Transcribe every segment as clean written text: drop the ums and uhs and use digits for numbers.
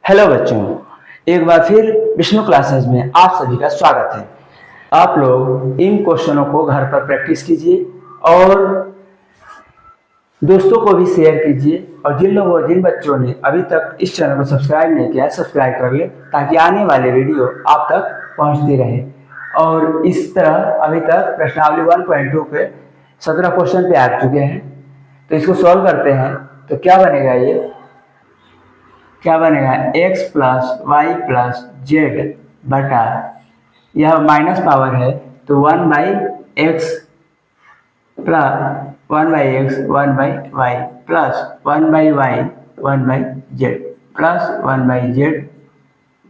Hello बच्चों, एक बार फिर विष्णु क्लासेस में आप सभी का स्वागत है। आप लोग इन क्वेश्चनों को घर पर प्रैक्टिस कीजिए और दोस्तों को भी शेयर कीजिए। और जिन बच्चों ने अभी तक इस चैनल को सब्सक्राइब नहीं किया है, सब्सक्राइब कर ले ताकि आने वाले वीडियो आप तक पहुंचती रहे। और इस तरह अभी तक प्रश्नावली 1.2 पे 17 क्वेश्चन पे आ चुके हैं, तो इसको सॉल्व करते हैं। तो क्या बनेगा x plus Y plus Z बटा, यह माइनस पावर है तो 1/x plus 1/x 1/y plus 1/y 1/z plus 1/z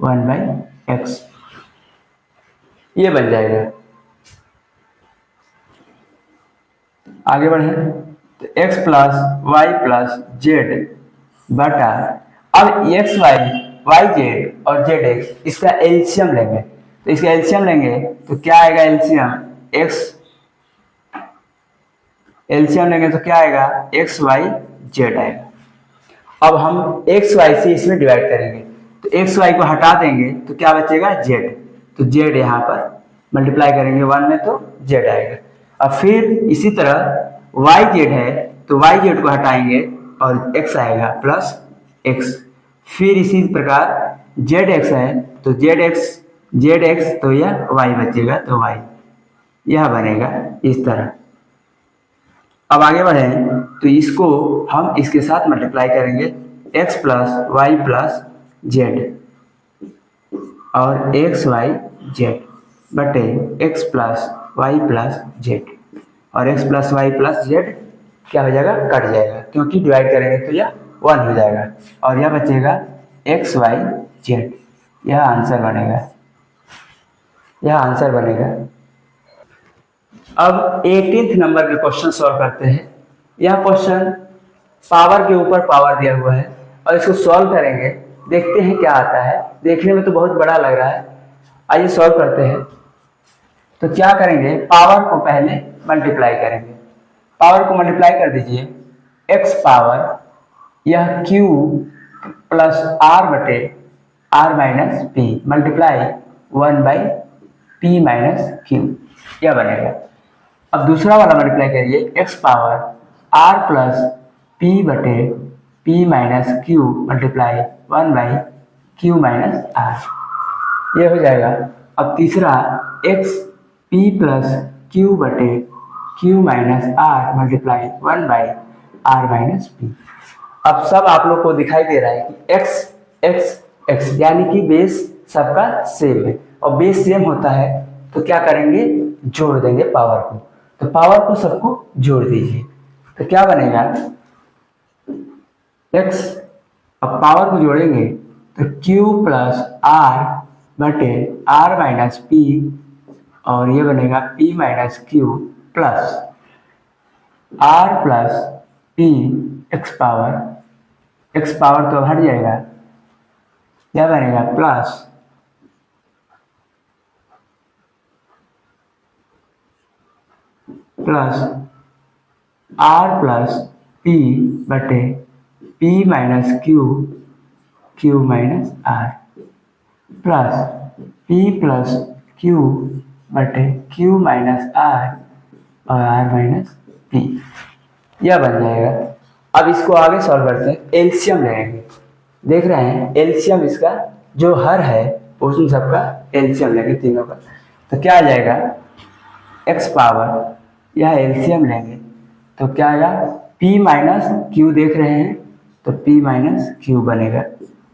1/x, ये बन जाएगा। आगे बढ़े तो x plus Y plus Z बटा, अब एक्स वाई वाई जेड और जेड एक्स इसका एलसीएम लेंगे। तो इसका एलसीएम लेंगे तो क्या आएगा, एलसीएम लेंगे तो क्या आएगा, एक्स वाई जेड आएगा। अब हम एक्स वाई से इसमें डिवाइड करेंगे तो एक्स वाई को हटा देंगे तो क्या बचेगा, जेड। तो जेड यहाँ पर मल्टीप्लाई करेंगे 1 में तो जेड आएगा। अब फिर इसी तरह वाई जेड है तो वाई जेड को हटाएंगे और एक्स आएगा प्लस एक्स। फिर इसी प्रकार जेड एक्स है तो जेड एक्स तो यह वाई बचेगा तो वाई, यह बनेगा इस तरह। अब आगे बढ़ें तो इसको हम इसके साथ मल्टीप्लाई करेंगे, x plus Y plus Z और एक्स वाई जेड बटे X plus Y plus Z, और X plus Y plus Z क्या हो जाएगा, कट जाएगा क्योंकि डिवाइड करेंगे तो यह 1 हो जाएगा और यह बचेगा एक्स वाई जेड। यह आंसर बनेगा। अब 18th नंबर के क्वेश्चन सॉल्व करते हैं। यह क्वेश्चन पावर के ऊपर पावर दिया हुआ है और इसको सॉल्व करेंगे, देखते हैं क्या आता है। देखने में तो बहुत बड़ा लग रहा है, आइए सॉल्व करते हैं। तो क्या करेंगे, पावर को पहले मल्टीप्लाई करेंगे। पावर को मल्टीप्लाई कर दीजिए, x पावर यह q प्लस r बटे r minus P multiply 1/p minus q, यह बनेगा। अब दूसरा वाला मल्टीप्लाई करिए, x power r plus p बटे p minus q multiply 1/q minus r, यह हो जाएगा। अब तीसरा x p प्लस q बटे q minus r multiply 1/r minus p। अब सब आप लोग को दिखाई दे रहा है कि x x x यानी कि बेस सबका सेम है और बेस सेम होता है तो क्या करेंगे, जोड़ देंगे पावर को। तो पावर को सबको जोड़ दीजिए तो क्या बनेगा, x, अब पावर को जोड़ेंगे तो q प्लस r बटे r माइनस p और ये बनेगा p minus q plus r plus p x power तो हट जाएगा, क्या बनेगा प्लस r प्लस p बटे p minus q minus r plus p plus q बटे q माइनस r और r माइनस p, यह बन जाएगा। अब इसको आगे सॉल्व करते हैं, एलसीएम लेंगे। देख रहे हैं एलसीएम इसका जो हर है उन सबका एलसीएम लेंगे तीनों का, तो क्या आ जाएगा, x पावर यह एलसीएम लेंगे तो क्या आएगा, p माइनस क्यू, देख रहे हैं तो p माइनस क्यू बनेगा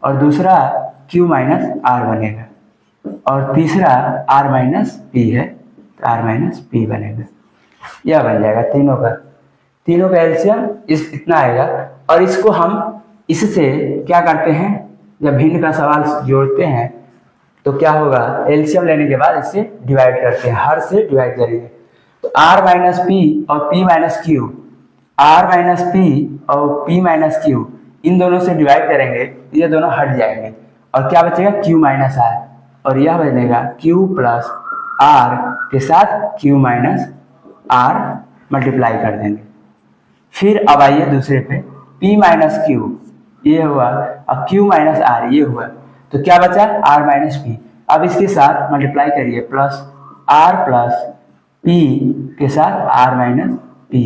और दूसरा q माइनस r बनेगा और तीसरा r माइनस p है तो r माइनस p बनेगा, यह बन जाएगा तीनों का एलसीएम इतना आएगा। और इसको हम इससे क्या करते हैं, जब भिन्न का सवाल जोड़ते हैं तो क्या होगा, एलसीएम लेने के बाद इसे डिवाइड करते हैं, हर से डिवाइड करेंगे तो r माइनस पी और p minus Q, r minus P और p माइनस क्यू इन दोनों से डिवाइड करेंगे, ये दोनों हट जाएंगे और क्या बचेगा, q माइनस r, और यह बनेगा q प्लस r के साथ q माइनस r मल्टीप्लाई कर देंगे। फिर अब आइए दूसरे पे, p माइनस क्यू, ये हुआ, और q माइनस आर ये हुआ, तो क्या बचा r माइनस पी। अब इसके साथ मल्टीप्लाई करिए, प्लस r प्लस p के साथ r माइनस पी,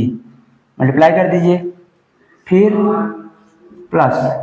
मल्टीप्लाई कर दीजिए, फिर प्लस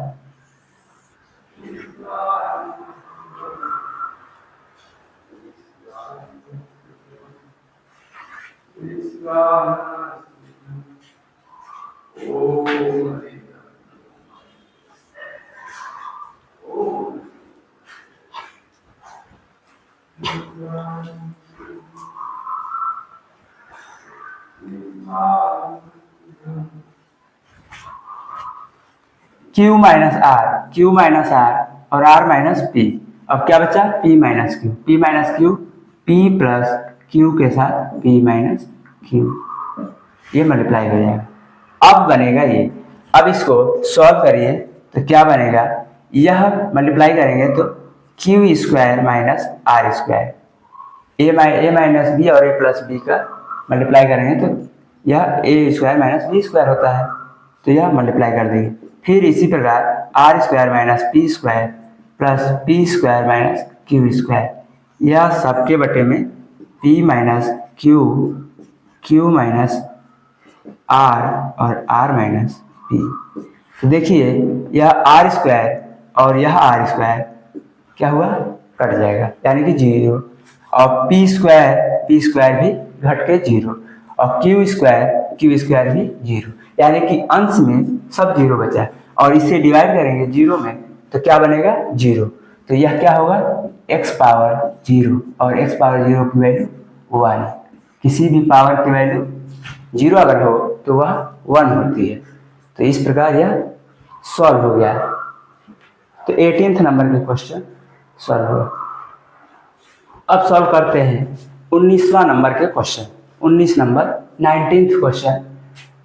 क्यू माइनस आर और आर माइनस पी। अब क्या बचा P minus Q, P plus Q के साथ पी माइनस क्यू, ये मल्टीप्लाई हो जाएगा। अब बनेगा ये, अब इसको सॉल्व करिए तो क्या बनेगा, यह मल्टीप्लाई करेंगे तो q square minus r square, a minus b और ए प्लस बी का मल्टीप्लाई करेंगे तो यह a square minus b square होता है, तो यह मल्टीप्लाई कर देंगे। फिर इसी प्रकार r square minus p square plus p square minus q square, यह सबके बटे में p minus q, q minus r और आर माइनस पी। तो देखिए यह आर स्क्वायर और यह आर स्क्वायर क्या हुआ, कट जाएगा, यानी कि 0, और पी स्क्वायर भी घट के 0, और क्यू स्क्वायर भी 0, यानी कि अंश में सब 0 बचा है, और इसे डिवाइड करेंगे 0 में तो क्या बनेगा 0, तो यह क्या होगा x पावर 0, और x पावर 0 की वैल्यू 1, किसी भी पावर की वैल्यू 0 अगर हो तो वह 1 होती है। तो इस प्रकार यह सॉल्व हो गया। तो 18th नंबर के क्वेश्चन सॉल्व हुआ। अब सॉल्व करते हैं 19वां नंबर के क्वेश्चन, 19 नंबर 19th क्वेश्चन।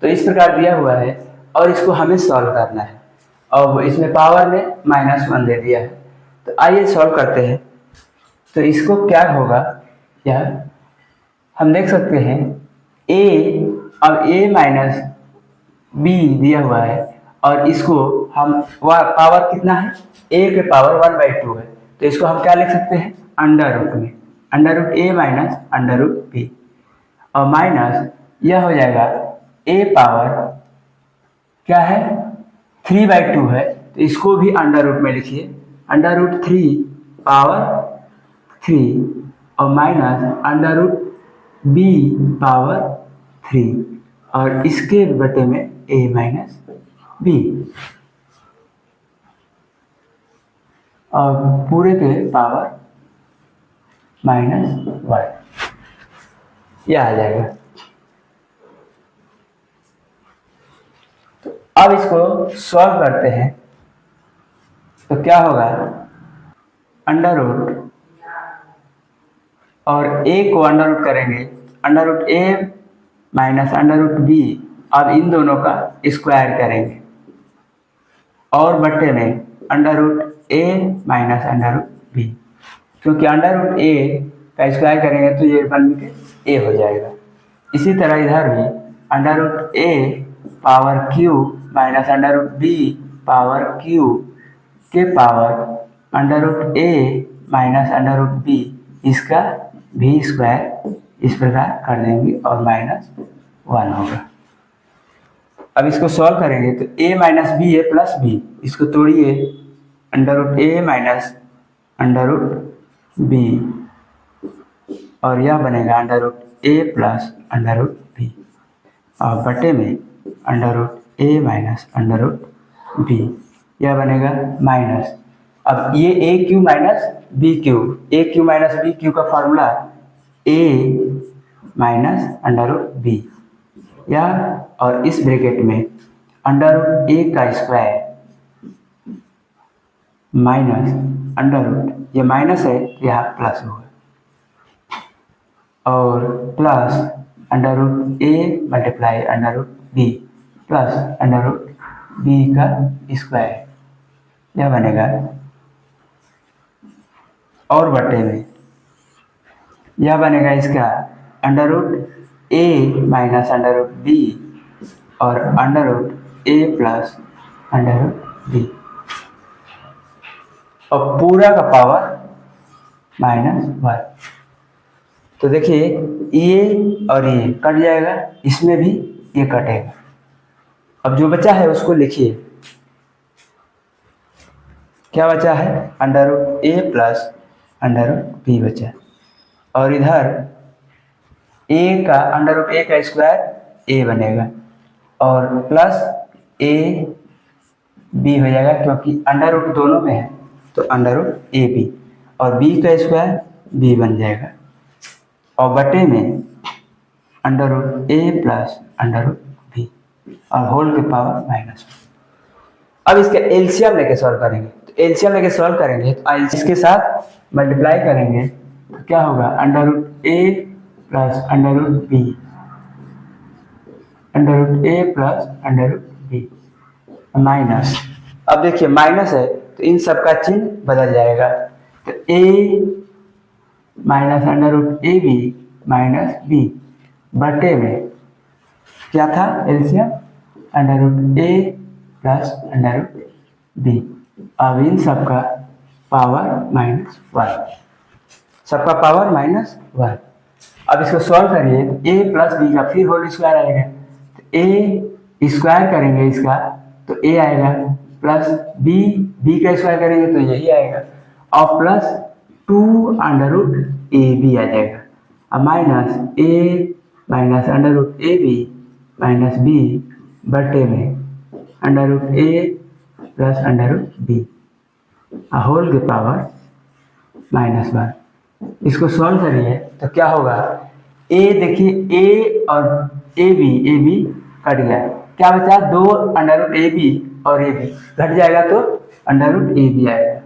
तो इस प्रकार दिया हुआ है और इसको हमें सॉल्व करना है, और इसमें पावर में -1 दे दिया है, तो आइए सॉल्व करते हैं। तो इसको क्या होगा, यह हम देख सकते हैं अब a माइनस बी दिया हुआ है, और इसको हम पावर कितना है, a के पावर 1/2 है, तो इसको हम क्या लिख सकते हैं अंडर रूट में, under root a minus under root B, और माइनस यह हो जाएगा a पावर क्या है 3/2 है, तो इसको भी अंडर रूट में लिखिए, अंडर रूट 3 पावर 3, और minus under root b power 3, और इसके बटे में a माइनस बी, और पूरे के पावर -1, यह आ जाएगा। तो अब इसको सॉल्व करते हैं तो क्या होगा, अंडर रूट और a को अंडर रूट करेंगे, under root a minus under root b, अब इन दोनों का स्क्वायर करेंगे, और बट्टे में under root a minus under root b, क्योंकि अंडर रूट a का स्क्वायर करेंगे तो ये बन के a हो जाएगा। इसी तरह इधर भी under root a power q minus under root b power q के power under root a minus under root b, इसका भी स्क्वायर इस प्रकार कर देंगे और -1 होगा। अब इसको सॉल्व करेंगे तो a minus B A plus B, इसको तोड़िए, under root a minus under root B, और यह बनेगा under root a plus under root B, और बटे में under root a minus under root B, यह बनेगा माइनस। अब ये A cube minus B cube का formula a minus under root B, या और इस ब्रैकेट में अंडर रूट a का स्क्वायर माइनस अंडर रूट, ये माइनस है यहाँ प्लस होगा, और plus under root a multiply under root b plus under root b का स्क्वायर, यह बनेगा, और बटे में यह बनेगा इसका under root a minus under root b और under root a plus under root b। और पूरा का पावर -1। तो देखिए ये और ये कट जाएगा, इसमें भी ये कटेगा। अब जो बचा है उसको लिखिए, क्या बचा है, √a प्लस √b बचा, और इधर a का √a का स्क्वायर a बनेगा और प्लस a b हो जाएगा, क्योंकि अंडर दोनों में है तो √ab, और b का स्क्वायर b बन जाएगा, और बटे में √a प्लस √b और होल के पावर -1। अब इसका एलसीएम लेके सॉल्व करेंगे, तो एलसीएम लेके सॉल्व करेंगे तो इसके साथ मल्टीप्लाई करेंगे तो क्या होगा, √a plus √b, √a plus √b minus. अब देखिए माइनस है तो इन सब का चिन्ह बदल जाएगा, तो a minus √ab minus b बटे में क्या था एलसीएम, √a प्लस √b। अब इन सबका पावर -1, सबका पावर -1। अब इसको सॉल्व करिए, a प्लस b का फिर होल स्क्वायर आएगा, तो a स्क्वायर करेंगे इसका तो a आएगा, प्लस b का स्क्वायर करेंगे तो यही आएगा, और प्लस 2√ab आ जाएगा, अब minus a minus √ab minus b बटे में √a प्लस √b होल के पावर -1। इसको सॉल्व करिए तो क्या होगा, a देखिए a और ab कट गया, क्या बचा, 2 √ab और ab घट जाएगा तो √ab आएगा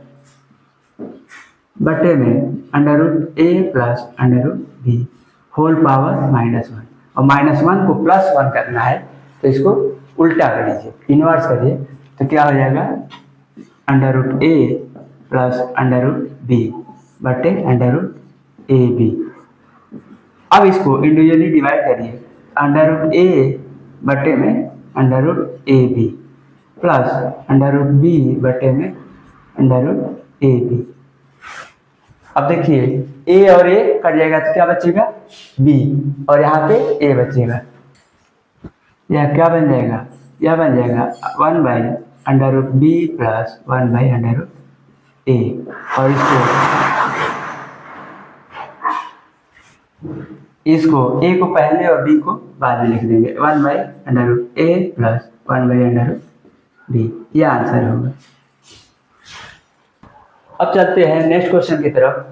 बटे में √a plus √b whole power -1, और -1 को +1 करना है तो इसको उल्टा कर लीजिए, इन्वर्स करिए, तो क्या हो जाएगा, √a प्लस √b बटे √ab। अब इसको इंडिविजुअली डिवाइड करिए, √a बटे में √ab प्लस √b बटे में √ab। अब देखिए a और a कट जाएगा तो क्या बचेगा, b, और यहाँ पे a बचेगा, यह क्या बन जाएगा, यह बन जाएगा 1/√b प्लस 1/√a, और इसको a को पहले और b को बाद में लिख देंगे, 1/√a प्लस 1/√b, यह आंसर होगा। अब चलते हैं नेक्स्ट क्वेश्चन की तरफ,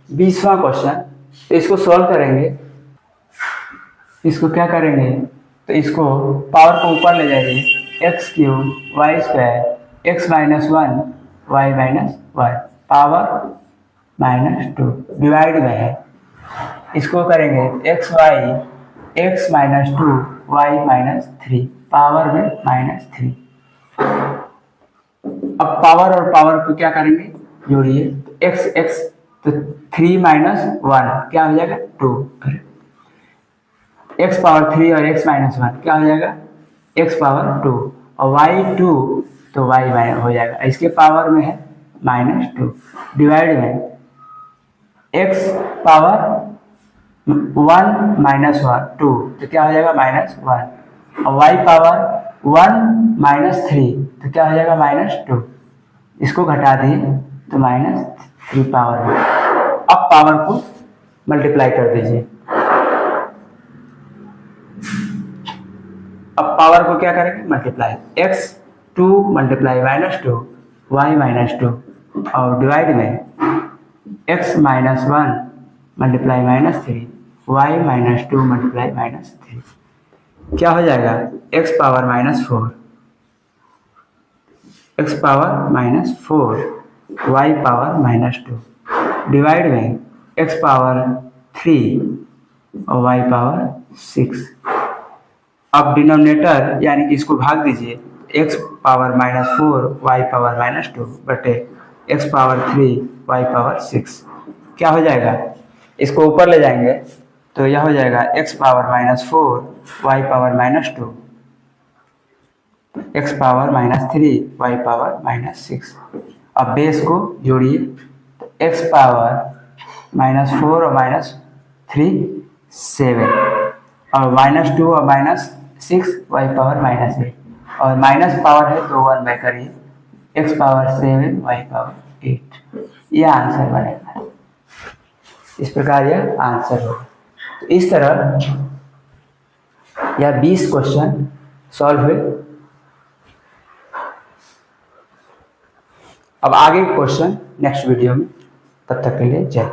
20वां क्वेश्चन। तो इसको सॉल्व करेंगे, इसको क्या करेंगे, तो इसको पावर को ऊपर ले जाएंगे, x³ y² x -1 y -1 power -2 divide में है, इसको करेंगे xy x -2 y -3 पावर में -3। अब पावर और पावर को क्या करेंगे, जोड़िए, x तो 3 - 1 क्या हो जाएगा, 2, x पावर 3 और x -1 क्या हो जाएगा, x पावर 2, और y 2 तो y हो जाएगा, इसके पावर में है -2 डिवाइड में x पावर 1 - 2 तो क्या हो जाएगा, -1, और y पावर 1 - 3 तो क्या हो जाएगा, -2, इसको घटा दिए तो -3 पावर में। अब पावर को मल्टीप्लाई कर दीजिए, अब पावर को क्या करेंगे, मल्टीप्लाई, x2 मल्टीप्लाई -2 y -2 और डिवाइड में x -1 मल्टीप्लाई -3 y -2 मल्टीप्लाई -3 क्या हो जाएगा, x power -4 x power -4 y power -2 divide में x पावर 3 और y पावर 6। अब डिनोमिनेटर यानी कि इसको भाग दीजिए, x पावर -4 y पावर -2 बटे x पावर 3 y पावर 6 क्या हो जाएगा, इसको ऊपर ले जाएंगे तो यह हो जाएगा x power -4 y power -2 x power -3 y power -6, अब बेस को जोड़िए तो x पावर -4 और -3 7 और -2 और -6 y पावर -8 और माइनस पावर है तो 1 बाय करिए x पावर 7 y पावर 8, यह आंसर बनेगा। इस प्रकार यह आंसर होगा। तो इस तरह यह 20 क्वेश्चन सॉल्व हुए। अब आगे क्वेश्चन नेक्स्ट वीडियो में, तब तक के लिए जय।